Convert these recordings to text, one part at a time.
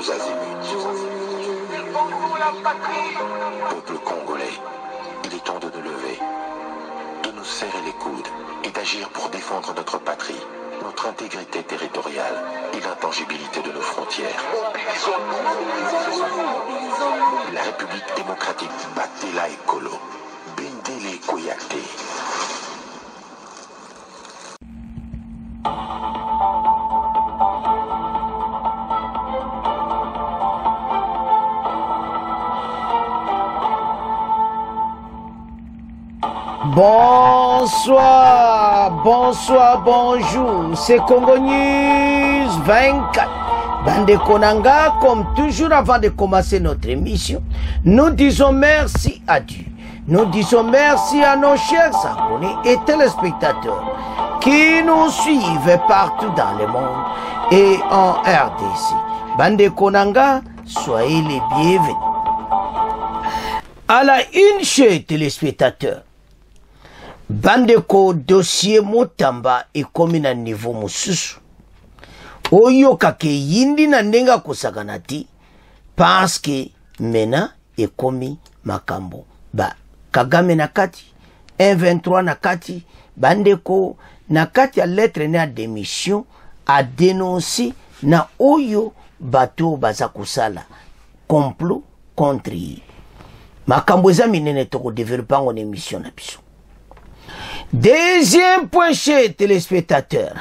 tous azimuts. Peuple congolais, il est temps de nous lever, de nous serrer les coudes et d'agir pour défendre notre patrie, notre intégrité territoriale et l'intangibilité de nos frontières. La République démocratique Batela Ekolo, Bendele Koyate. Bonsoir, bonsoir, bonjour, c'est Congo News 24. Bande Konanga, comme toujours avant de commencer notre émission, nous disons merci à Dieu. Nous disons merci à nos chers abonnés et téléspectateurs qui nous suivent partout dans le monde et en RDC. Bande Konanga, soyez les bienvenus. À la une chez téléspectateurs, Bandeko dossier Mutamba et comme na niveau mususu oyo kake yindi na ndenga kusaganati parce que mena ekomi makambo ba Kagame na kati M23 na kati Bandeko na kati ya lettre na démission a dénoncé na oyo bato baza kusala complot contre makambo eza minene toko développer en émission na biso. Deuxième point chez téléspectateurs.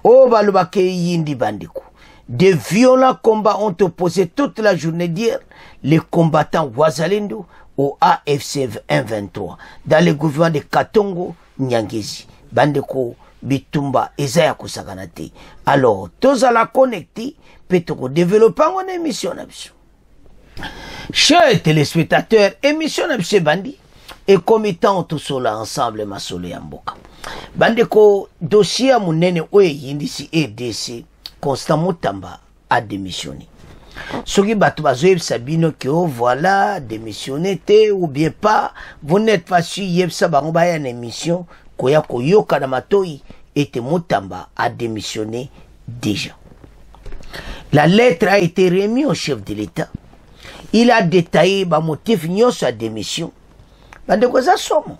Au Balubake Yindi Bandeko. De violents combats ont opposé toute la journée d'hier les combattants Wazalendo au AFC M23 dans le gouvernement de Katongo Nyangezi. Bandeko Bitumba Ezaya Kusaganate. Alors, tous à la connecter, peut-être développer une émission. Chers téléspectateurs, émission Nabse Bandi. Et comme étant tout cela ensemble, ma solo yamboka. Bandeko, dossier à munene oye yindisi RDC, Constant Mutamba a démissionné. Soki batu bazoyeb sabino que voilà, démissionné te ou bien pas, vous n'êtes pas sûr yeb sabango ba une émission, koya koyoka na matoi, et Mutamba a démissionné déjà. La lettre a été remise au chef de l'État. Il a détaillé ba motif nyo sa démission. Bandeko za somo.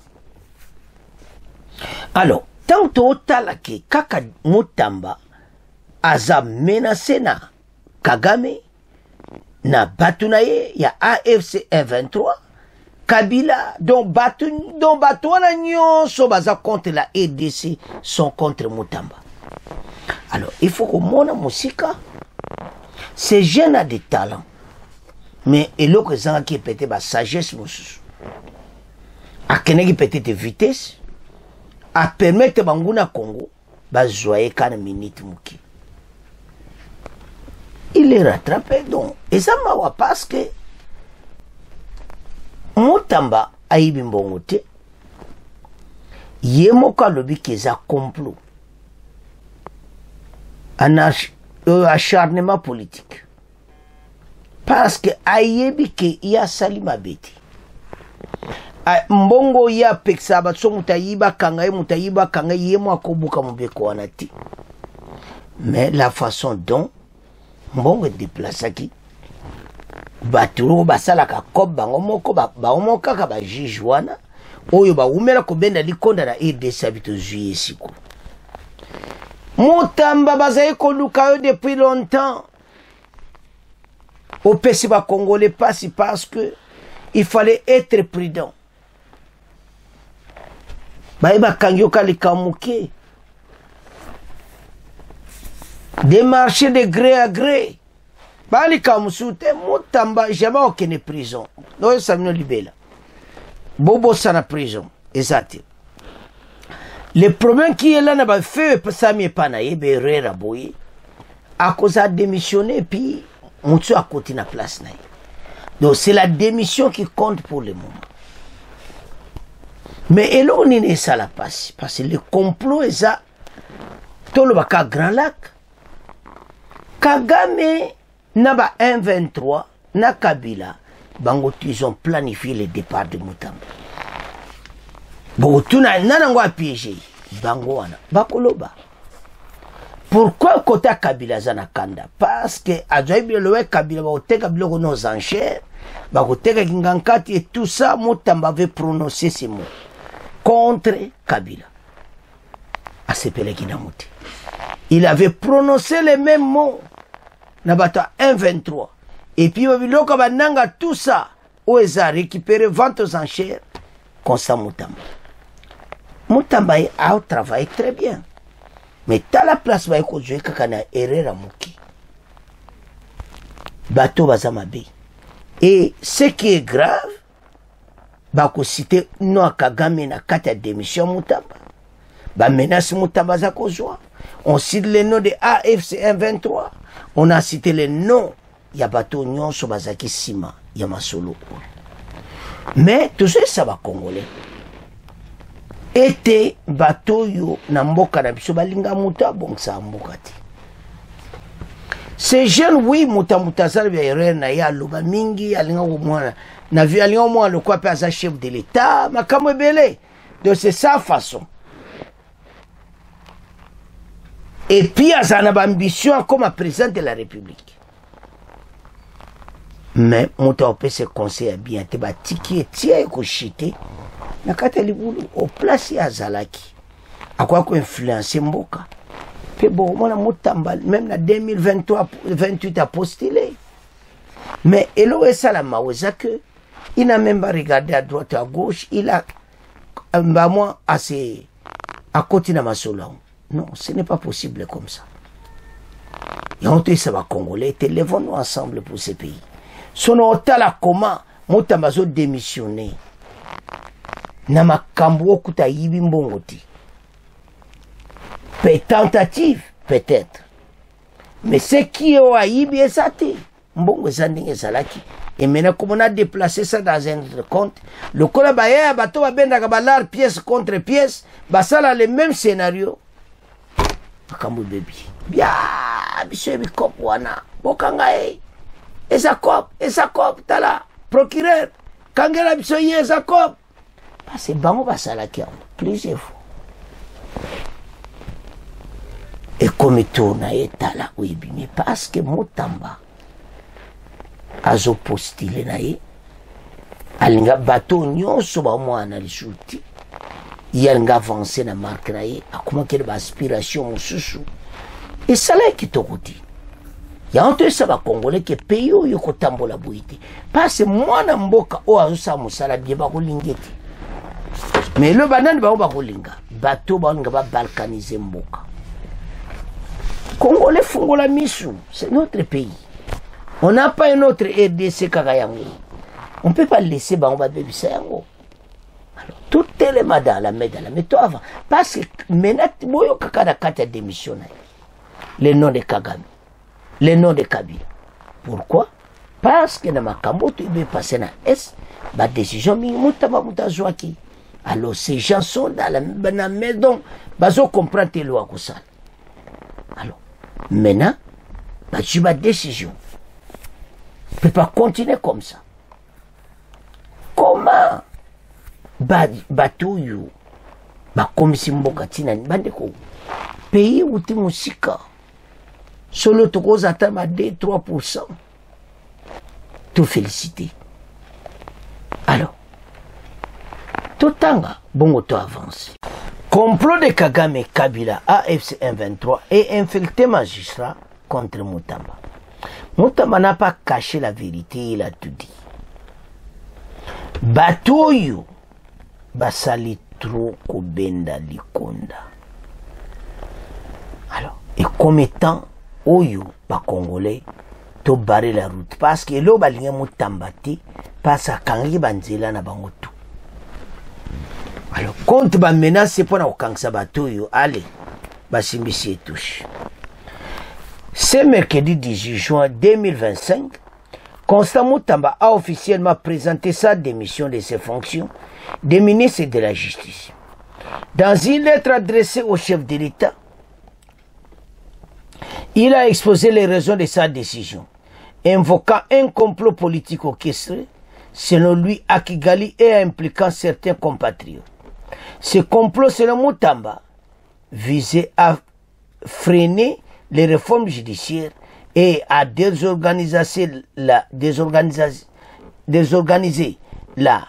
Alors, tant tala ke kaka Mutamba aza menacé na Kagame na batu na ye ya AFC M23 Kabila dont batu wana nyonso baza contre la RDC sont contre Mutamba. Alors, il faut que mona musika ces jeunes a des talents. Mais et l'autre qui peut-être ba sagesse mususu. A kenegi peut-être vitesse a permettre banguna Congo ba joyer kana minute muki. Il est rattrapé donc et ça m'a parce que Mutamba aibi mbongo te yemoka lobi keza complot un acharnement politique parce que ayebi ke ya salima beti mbongo ya peksa batso mutayiba kanga yemo akobuka mubeko wanati. Mais la façon dont mbongo déplaçaki baturo basala ka koba ngomoko ba omoka ka ba jijwana oyo ba umela ko benda likonda na RDC habito juillet siku Mutamba bazaye ko luka depuis longtemps au PC ba congolais parce que il fallait être prudent. Baïba Kangyoka les Kamouké. Démarcher de gré à gré. Bali Kamousoute, Mutamba, jamais aucune prison. Non, ça me libère. Bobo sana prison. Exact. Le problème qui est là, n'a pas fait, ça m'est pas naïe, berre à boyer. À cause de démissionner, puis, Moutsu à côté de la place naïe. Donc c'est la démission qui compte pour le moment. Mais elle on est ça la passe parce que le complot est ça. Tout le baka Grand Lac. Kagame n'a pas M23 na Kabila. Bango ils ont planifié le départ de Mutamba. Bon tout na nango a piégé. Bango wana bakoloba. Pourquoi Kota Kabila Zana Kanda? Parce que Adjoïbi Loé Kabila Baoteka Biloko nos enchères, Bakoteka Kingankati et tout ça, Moutamba avait prononcé ces mots contre Kabila. À Sepele Kinamuti. Il avait prononcé les mêmes mots. Nabata 1,23. Et puis Babiloko Bananga, tout ça, où ils ont récupéré vente aux enchères, Constant Moutamba. Moutamba a travaillé très bien. Mais à la place, il faut jouer kakana erreur à Mouki. Bateau Bazamabe. Et ce qui est grave, bako citer non Kagame na kata démission Moutamba. Ba menace Moutamba za kozwa. On cite le nom de AFC 123. On a cité le nom ya bateau nyonso bazaki sima ya masolo. Mais tout ça va congolais. Ete bato yo na mboka na biso balinga muta bongsa mboka ti. Ces jeunes oui muta sala bya erreur na ya loba mingi alinga ko mwana na vi alinga mwana le quoi pe chef de l'état makamwe belé. Donc c'est sa façon. Et puis azana ba ambition comme président de la République. Mais muta peut se conseiller bien te ba tiki tie ko chité. Nakata libulu au place ya Zalaki akwa ko influencer mboka pe bon mona Moutamba même na 2023 28 a postulé mais Elo Salama weza que il n'a même pas regardé à droite à gauche, il a bah moi assez à côté de Masolo. Non, ce n'est pas possible comme ça. Et on te ça va congolais, téléphonons ensemble pour ce pays. Son otala comment Moutamba zo démissionné. Na makambo okuta yibi mbongoti. Tentative, peut-être. Mais ce qui est au yibi est ça. Mbongo zanding zalaki. Et maintenant, comme on a déplacé ça dans un autre compte, le Kolabaya, bateau va bien d'abalar pièce contre pièce, ça a le même scénario. Makambo baby. Bien, monsieur Bikop wana. Bokangae. Ezakop, tala. Procureur. Kangela bisoye Ezakop. C'est bon, ça la qui plusieurs fois. Et comme il tourne à l'état oui, mais parce que Moutamba a postulé naïe, alinga bateau nyonso ba mwana lishuti, yanga avancé na marque naïe, a comment qu'elle va aspiration mususu. Et ça là qui tokoti. Ya onto ça va congolais que pays yo kotambola buiti. Parce que mwana mboka o azusa musala bien ba kolingeti. Mais le banane ba kolinga bateau ba nga ba balkaniser mboka. Congolais fungola misu, c'est notre pays. On n'a pas un autre RDC kakayango. On ne peut pas laisser ba ba bebisa yango. Alors tout élément dans la mais toi avant parce que maintenant boyo kakada kata démissionner. Le nom de Kagame, le nom de Kabila. Pourquoi? Parce que dans ma kamboto il est passé na S, ba décision mi muta zwaki. Alors ces gens sont dans la maison, bazo comprendre tes lois comme ça. Alors maintenant, tu vas décision. Tu ne peux pas continuer comme ça. Comment bateau you comme si mboka tina bandeko pays où tu musika solo to cause atteindre à 2-3%. Tout féliciter. Alors Totanga, bon auto avance. Complot de Kagame Kabila AFC 123 et infiltré magistrat contre Moutamba. Moutamba n'a pas caché la vérité, il a tout dit. Batoyo basali trop kobenda likonda. Alors, et comme étant Oyo, ba Congolais, to barrer la route. Parce que l'eau balinga Moutamba te, parce que kangi banzela na bangoto. Alors, contre ba menace, c'est pour na okangsa batoyo, allez, basimbisi et touche. Ce mercredi 18 juin 2025, Constant Moutamba a officiellement présenté sa démission de ses fonctions de ministre de la Justice. Dans une lettre adressée au chef de l'État, il a exposé les raisons de sa décision, invoquant un complot politique orchestré, selon lui à Kigali et impliquant certains compatriotes. Ce complot, selon Moutamba, visait à freiner les réformes judiciaires et à désorganiser la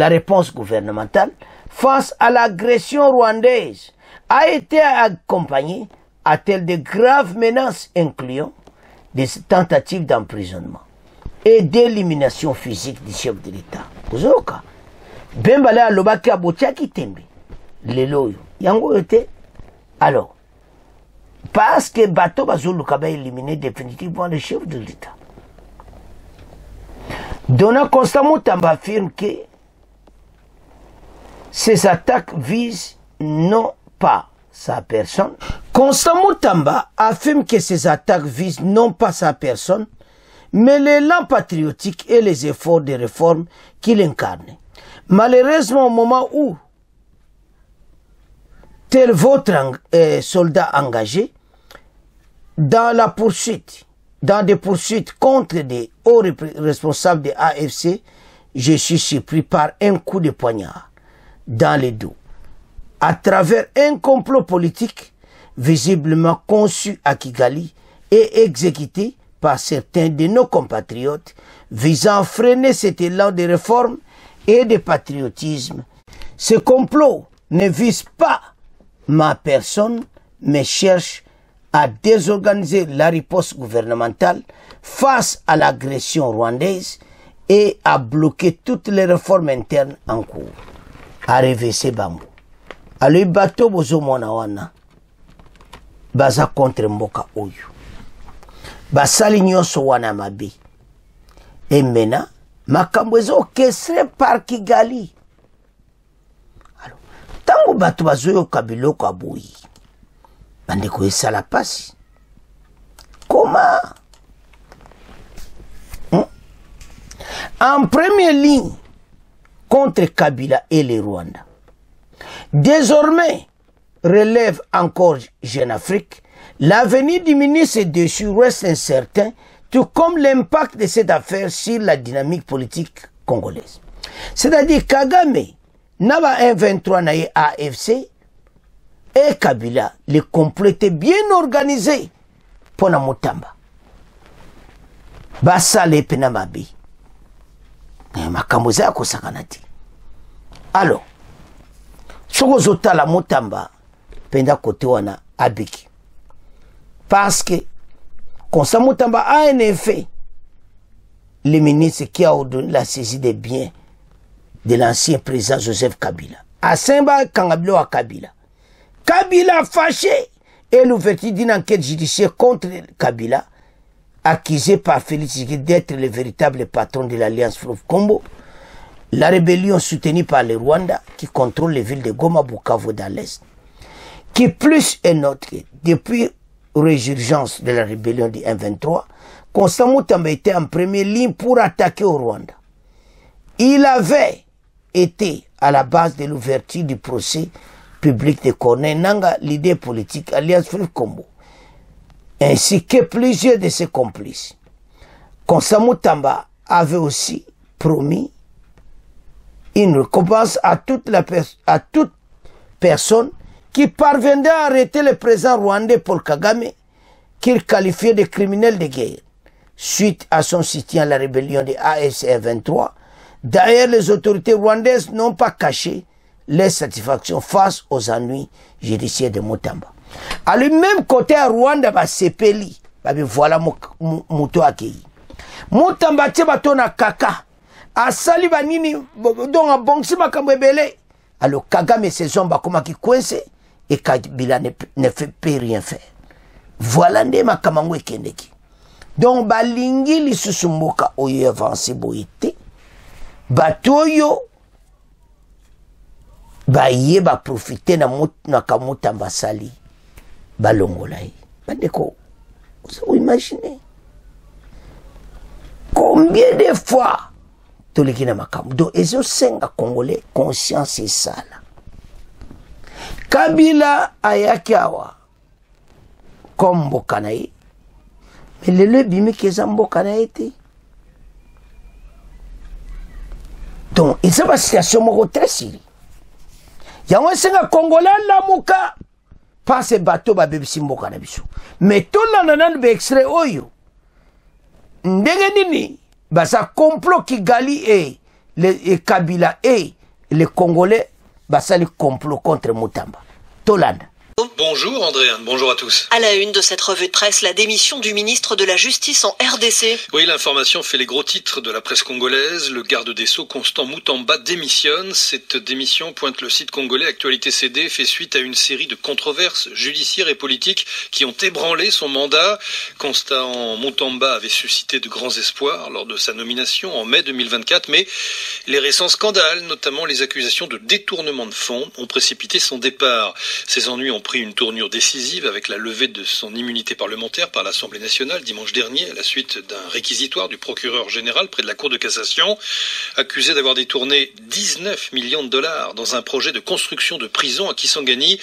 réponse gouvernementale face à l'agression rwandaise a été accompagnée à tel de graves menaces incluant des tentatives d'emprisonnement et d'élimination physique du chef de l'État. Kuzoka. Bembale alobaki abotiaki tembe. Lelo yo. Yango yote. Alors, parce que bateau bazoluka ba éliminer définitivement le chef de l'État. Dona Constant Mutamba affirme que ces attaques visent non pas sa personne. Constant Mutamba affirme que ces attaques visent non pas sa personne, mais l'élan patriotique et les efforts de réforme qu'il incarne. Malheureusement, au moment où tel votre soldat engagé dans des poursuites contre des hauts responsables de AFC, je suis surpris par un coup de poignard dans le dos, à travers un complot politique visiblement conçu à Kigali et exécuté par certains de nos compatriotes visant à freiner cet élan de réforme et de patriotisme. Ce complot ne vise pas ma personne, mais cherche à désorganiser la riposte gouvernementale face à l'agression rwandaise et à bloquer toutes les réformes internes en cours. À reverser Bambo. Alors, bateau bozo mwana wana baza contre mboka oyo. Basali nyonso wana mabe. Et maintenant, makambo ezo orchestré par Kigali. Alors, tango bato bazoyo kabiloko aboyi. Bandeko esala pasi. Comment? En première ligne contre Kabila et les Rwanda. Désormais, relève encore Jeune Afrique, l'avenir du ministre dessus reste incertain, tout comme l'impact de cette affaire sur la dynamique politique congolaise. C'est-à-dire Kagame, Naba 123 naïe AFC, et Kabila, les complots étaient bien organisés pour na Mutamba. Basale penamabi. Makamoza ko sakanati. Alors, soko zota la Mutamba penda kote wana abiki. Parce que Constant Mutamba a en effet le ministre qui a ordonné la saisie des biens de l'ancien président Joseph Kabila. À Simba Kangabilo à Kabila. Kabila fâché et l'ouverture d'une enquête judiciaire contre Kabila, accusé par Félix Tshisekedi d'être le véritable patron de l'Alliance Fleuve Congo, la rébellion soutenue par le Rwanda qui contrôle les villes de Goma, Bukavu dans l'Est, qui plus est notre depuis résurgence de la rébellion du M23, Constant Mutamba était en première ligne pour attaquer au Rwanda. Il avait été à la base de l'ouverture du procès public de Corneille Nangaa, l'idée politique Alliance Fleuve Congo, ainsi que plusieurs de ses complices. Constant Mutamba avait aussi promis une récompense à toute personne qui parviendrait à arrêter le président rwandais Paul Kagame, qu'il qualifiait de criminel de guerre, suite à son soutien à la rébellion de AFC 23. D'ailleurs, les autorités rwandaises n'ont pas caché les satisfactions face aux ennuis judiciaires de Mutamba. À lui même côté à Rwanda, sepeli, voilà Muto accueilli. Mutamba teba tona kaka, asali banini, donc a bongsi makambebele. Alors Kagame ses hommes comme qui coincent et Kabila ne fait pas rien faire. Voilà nde makamango ekendeki. Donc balingi lisusu mboka oyo avancé boyete. Batoyo baye ba profiter na Kamutamba sali balongolai. Bandeko, vous imaginez combien de fois toleki na makambo. Donc ezo senga congolais conscience et ça là. Kabila ayaki awa comme mbokanaye, mais le bimi keza mbokanaye te. Donc il s'est une situation très sérieuse. Yango senga congolais la muka passe bateau babebisi mboka na biso. Mais tolanda nanu be extrait oyo. Ndenge nini basa complot Kigali et Kabila et les Congolais basali complot contre Mutamba. Tolanda. Bonjour Andréane, bonjour à tous. À la une de cette revue de presse, la démission du ministre de la Justice en RDC. Oui, l'information fait les gros titres de la presse congolaise. Le garde des Sceaux, Constant Mutamba, démissionne. Cette démission, pointe le site congolais Actualité CD, fait suite à une série de controverses judiciaires et politiques qui ont ébranlé son mandat. Constant Mutamba avait suscité de grands espoirs lors de sa nomination en mai 2024, mais les récents scandales, notamment les accusations de détournement de fonds, ont précipité son départ. Ses ennuis ont pris une tournure décisive avec la levée de son immunité parlementaire par l'Assemblée nationale dimanche dernier à la suite d'un réquisitoire du procureur général près de la Cour de cassation. Accusé d'avoir détourné 19 millions de dollars dans un projet de construction de prison à Kisangani,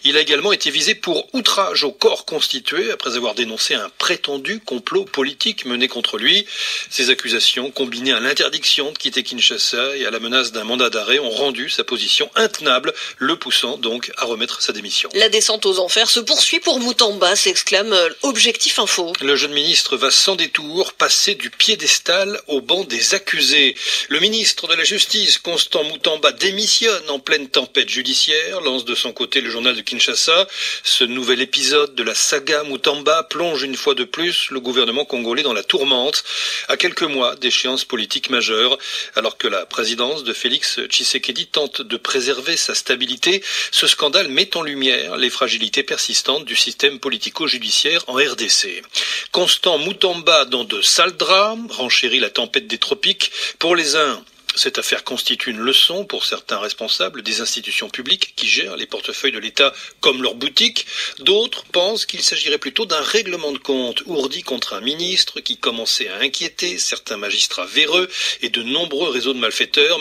il a également été visé pour outrage au corps constitué après avoir dénoncé un prétendu complot politique mené contre lui. Ces accusations, combinées à l'interdiction de quitter Kinshasa et à la menace d'un mandat d'arrêt, ont rendu sa position intenable, le poussant donc à remettre sa démission. La descente aux enfers se poursuit pour Mutamba, s'exclame Objectif Info. Le jeune ministre va sans détour passer du piédestal au banc des accusés. Le ministre de la Justice, Constant Mutamba, démissionne en pleine tempête judiciaire, lance de son côté le journal de Kinshasa. Ce nouvel épisode de la saga Mutamba plonge une fois de plus le gouvernement congolais dans la tourmente, à quelques mois d'échéances politiques majeures. Alors que la présidence de Félix Tshisekedi tente de préserver sa stabilité, ce scandale met en lumière les fragilités persistantes du système politico-judiciaire en RDC. Constant Mutamba dans de sales draps, renchérit la tempête des tropiques. Pour les uns, cette affaire constitue une leçon pour certains responsables des institutions publiques qui gèrent les portefeuilles de l'État comme leurs boutiques. D'autres pensent qu'il s'agirait plutôt d'un règlement de compte ourdi contre un ministre qui commençait à inquiéter certains magistrats véreux et de nombreux réseaux de malfaiteurs.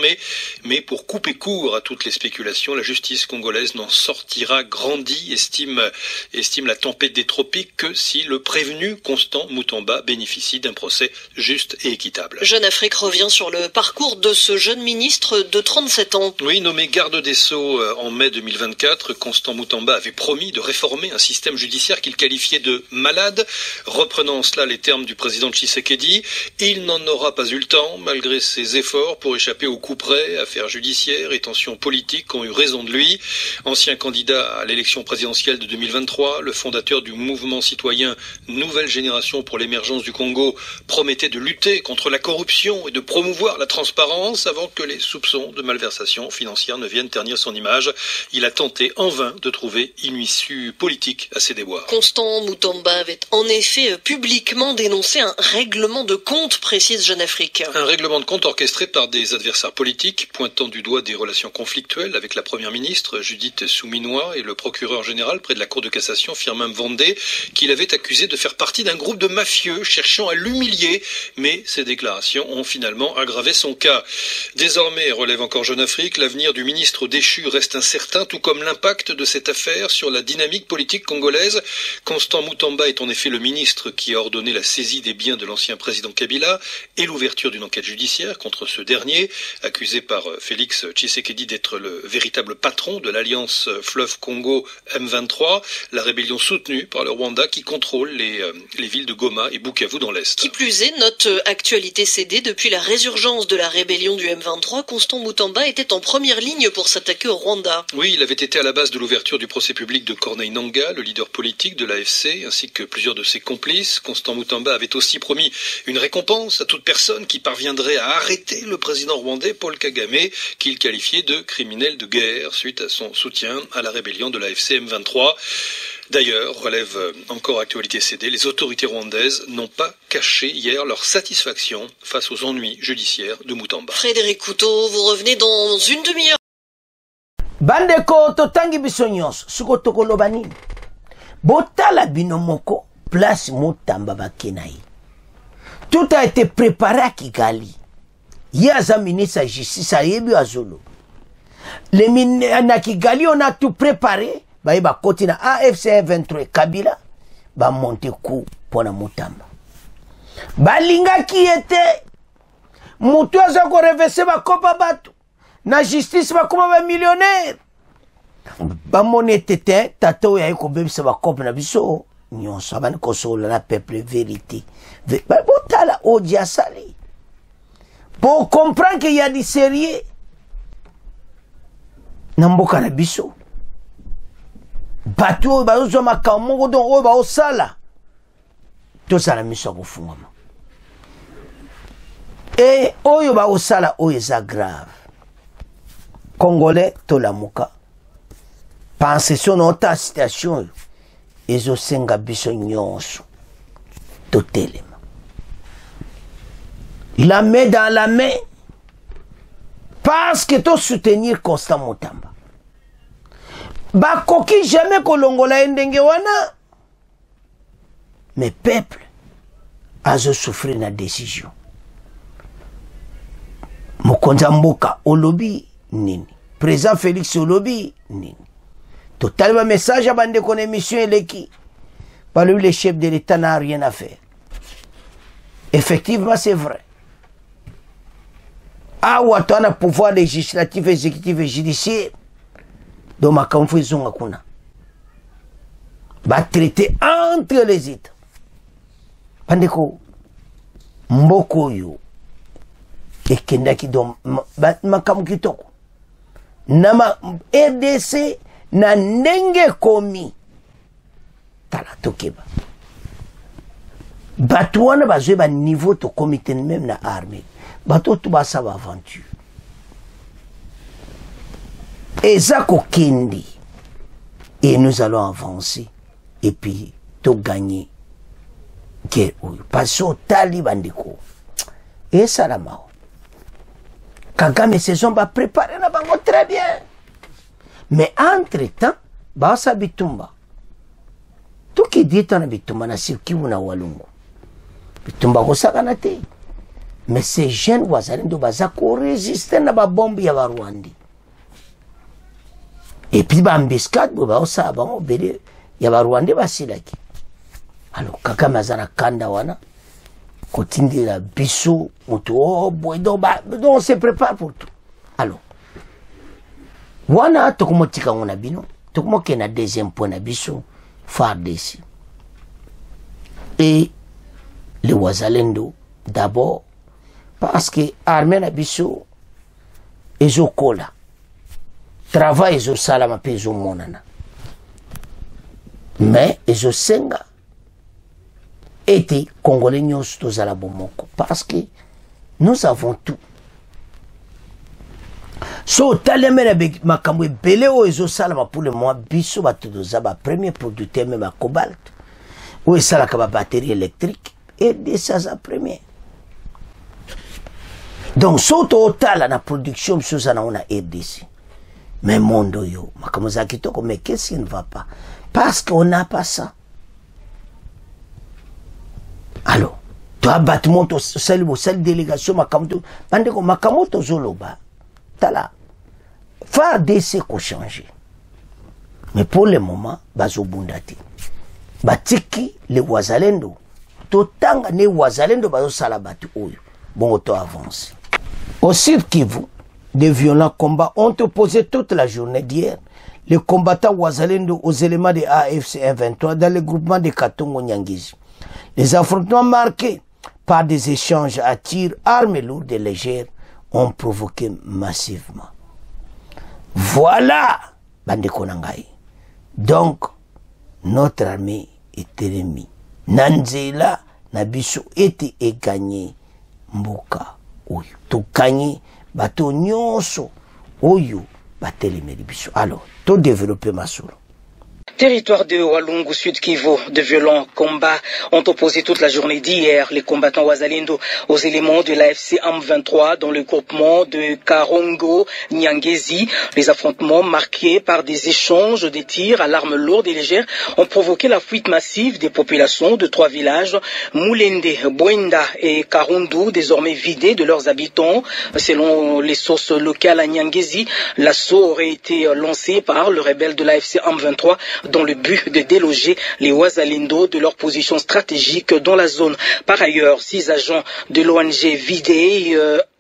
Mais pour couper court à toutes les spéculations, la justice congolaise n'en sortira grandie, estime la tempête des tropiques, que si le prévenu Constant Mutamba bénéficie d'un procès juste et équitable. Jeune Afrique revient sur le parcours de ce jeune ministre de 37 ans. Oui, nommé garde des Sceaux en mai 2024, Constant Mutamba avait promis de réformer un système judiciaire qu'il qualifiait de malade. Reprenant en cela les termes du président Tshisekedi, il n'en aura pas eu le temps, malgré ses efforts pour échapper aux coups près, affaires judiciaires et tensions politiques ont eu raison de lui. Ancien candidat à l'élection présidentielle de 2023, le fondateur du mouvement citoyen Nouvelle Génération pour l'émergence du Congo promettait de lutter contre la corruption et de promouvoir la transparence avant que les soupçons de malversation financière ne viennent ternir son image. Il a tenté en vain de trouver une issue politique à ses déboires. Constant Mutamba avait en effet publiquement dénoncé un règlement de compte, précise Jeune Afrique. Un règlement de compte orchestré par des adversaires politiques, pointant du doigt des relations conflictuelles avec la première ministre Judith Souminois et le procureur général près de la Cour de cassation Firmin Mvondé, qu'il avait accusé de faire partie d'un groupe de mafieux cherchant à l'humilier. Mais ces déclarations ont finalement aggravé son cas. Désormais, relève encore Jeune Afrique, l'avenir du ministre déchu reste incertain, tout comme l'impact de cette affaire sur la dynamique politique congolaise. Constant Mutamba est en effet le ministre qui a ordonné la saisie des biens de l'ancien président Kabila et l'ouverture d'une enquête judiciaire contre ce dernier, accusé par Félix Tshisekedi d'être le véritable patron de l'alliance Fleuve Congo M23, la rébellion soutenue par le Rwanda qui contrôle les villes de Goma et Bukavu dans l'Est. Qui plus est, note Actualité CD, depuis la résurgence de la rébellion du M23, Constant Mutamba était en première ligne pour s'attaquer au Rwanda. Oui, il avait été à la base de l'ouverture du procès public de Corneille Nangaa, le leader politique de l'AFC, ainsi que plusieurs de ses complices. Constant Mutamba avait aussi promis une récompense à toute personne qui parviendrait à arrêter le président rwandais Paul Kagame, qu'il qualifiait de criminel de guerre suite à son soutien à la rébellion de l'AFC M23. D'ailleurs, relève encore Actualité CD, les autorités rwandaises n'ont pas caché hier leur satisfaction face aux ennuis judiciaires de Mutamba. Frédéric Couteau, vous revenez dans une demi-heure. Bandeko totangi biso nyonso siko tokoloba nini botala bino moko place Mutamba bakenai. Tout a été préparé à Kigali. Yaza ministre de justice ayebi azolo. Na Kigali on a tout préparé. Ba koti na AFC 23 Kabila ba monte coup pona Mutamba. Balingaki ete mutu aza ko reverser ba kopa batu na justice ba kuma ba millionnaire. bamoni tete tata oyo ayi kobebisa bakope na biso nyonso abandi kosola na peuple vérité botala odi asali pour comprendre qu'il y a du sérieux na mboka na biso bato oyo bazozwa makambo moko donc oyo baosala tozala miso ya kofungama e oyo baosala oyo eza grave congolais tolamuka pense so na ota situation oyo ezosenga biso nyonso totelema la main dans la main parce que to soutenir Constant Mutamba bakoki jamais kolongola endenge wana mais peuple azo souffrir na décision mokonza mboka olobi nini président Félix olobi nini totalement message à bande kon émission eleki par lui le chef de l'État n'a rien à faire effectivement c'est vrai awa twana pouvoir législatif exécutif et judiciaire donc makamfu izonga kuna ba traiter entre les États pandeko mboko yo ekendaki donc makamu kitoko na RDC na ndenge komi tala tokeba bato wana bazwe ba niveau to comité même na armée bato to basaba aventure eza kokendi et nous allons avancer et puis to gagner guerre oyo parce que tali bandeko et salama Kagame saison va préparer na bango très bien mais entre-temps basa bitumba tuki dita na bitumba na Sud-Kivu na Walungu bitumba kosaka te mais ces jeunes wazalendo baza ko résister na ba bombe ya ba Rwanda et puis ba embuscade ba osa bango bele ya ba Rwanda basilaki alors Kagame azana kanda wana kotindila biso moto oh boy donc on se prépare pour tout alors wana tokomotika ngona bino tokomoke na deuxième point na biso FARDC et les wazalendo d'abord parce que armée na biso ezokola travail ezosala mape ezomonana mais ezosenga ete congolais nyonso tozala bomoko parce que nous avons tout so talemela makambo ebele oyo ezosalama pour le mois biso bato toza bapremier producteur me bacobalt oyo esalaka babatterie électrique RDC aza premier donc so tootala na production biso oza nango na RDC mais monde oyo makambo eza kitoko mais qu'est-ce qui ne va pas parce qu'on n'a pas ça alors toi battement to sali délégation makambo bandeko makambo tozoloba tala FARDC ko changer mais pour le moment bazobunda te batiki le wazalendo totanga ne wazalendo bazosala batu oyo bongo to avance au Sud-Kivu des violents combats ont opposé toute la journée d'hier les combattants wazalendo aux éléments de AFC M23 dans le groupement de Katongo Nyangezi. Les affrontements marqués par des échanges à tir, armes lourdes et légères ont provoqué massivement. Voilà, bandeko nangai. Donc, notre armée est ennemie. Nanzela, Nabiso était gagné mboka oyo. To gagné bato nyonso oyo batelemeli biso. Alors, to développer masolo. Territoire de Walungu, Sud-Kivu, de violents combats ont opposé toute la journée d'hier les combattants wazalendo aux éléments de l'AFC M23 dans le groupement de Karongo Nyangezi. Les affrontements marqués par des échanges de tirs à l'arme lourde et légère ont provoqué la fuite massive des populations de 3 villages, Moulende, Bwenda et Karundu, désormais vidés de leurs habitants. Selon les sources locales à Nyangezi, l'assaut aurait été lancé par le rebelle de l'AFC M23 dans le but de déloger les Wazalendo de leur position stratégique dans la zone. Par ailleurs, 6 agents de l'ONG vidés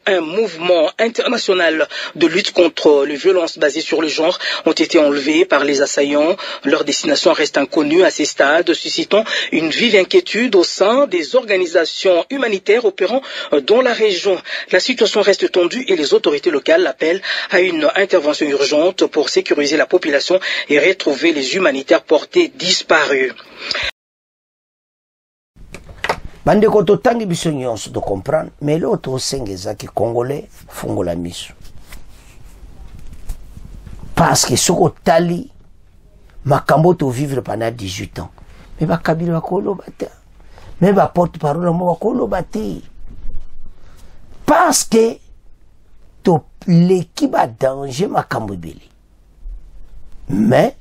un mouvement international de lutte contre les violences basées sur le genre ont été enlevés par les assaillants. Leur destination reste inconnue à ces stades, suscitant une vive inquiétude au sein des organisations humanitaires opérant dans la région. La situation reste tendue et les autorités locales appellent à une intervention urgente pour sécuriser la population et retrouver les humanitaires portés disparus. Bande ko totangi biso nyonso de comprendre mais l'autre osengeza ki congolais fungola miso parce que soko tali makambo to vivre pendant 18 ans mais ba kabila bakolo bata mais ba porte parole mo bakolo bati parce que to l'équipe a danger makambo beli mais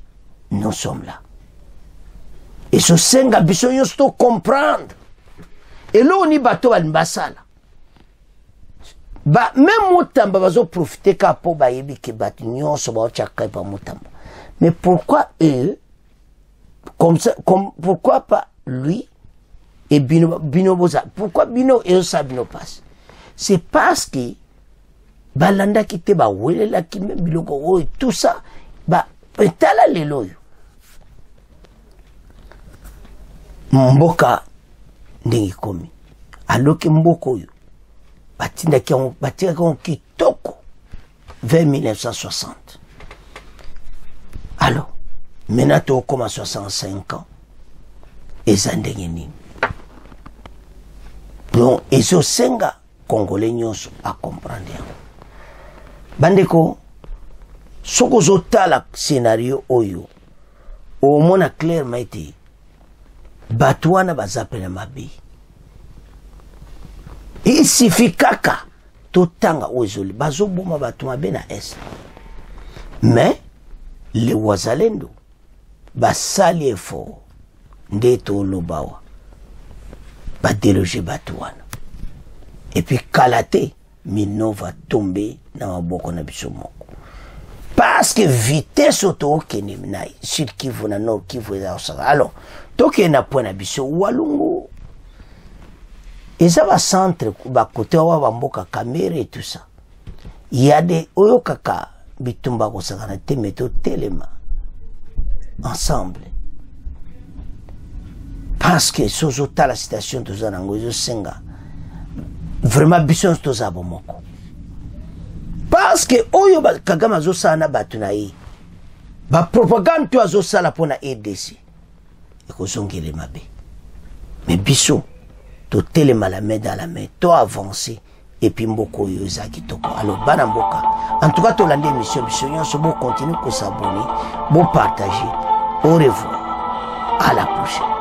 nous sommes là et ce senga biso nyonso to comprendre. Et là, on y bateau à l'ambassade. Même Moutamba va profiter qu'à pour baïbi qui bat union sur le chakra par Moutamba. Mais pourquoi eux, pourquoi pas lui et Bino Boza? Pourquoi Bino et ça Bino passe? C'est parce que Balanda qui te ba wele la qui me biloko et tout ça, etala lelo. Mboka ndingi komi aloke mboko yo batinda kitoko vers 1960 alors maintenant to comme 65 ans et ça ndenge nini donc eso senga congolais nyonso a comprendre bandeko soko zotala scénario oyo au mona clairement été Batouana bazapela mabi. Ici fikaka totanga ozoli bazoboma batuma bena est. Mais les wazalendo basali effort ndeto lobawa ba déloger Batouana. Et puis Kalate Mino va tomber na maboko na biso moko. Parce que vitesse auto kenimna sur Kivu na no Kivu za osaka. Alors toke na point na biso walungu ezaba centre ba côté wa bamboka Kamere et tout ça. Il y a des oyo kaka bitumba ko sakana te meto telema ensemble. Parce que sozota la citation de Zanango zo senga vraiment biso toza bomoko. Parce que oyo Kagame azosala batuna yi ba propagande to azosala pona EDC ekozongele mabe mais biso to telema la main dans la main to avancer et puis mboko yo ezaki toko alors bana mboka en tout cas to lande émission biso nyonso bo continuer ko s'abonner bo partager au revoir à la prochaine.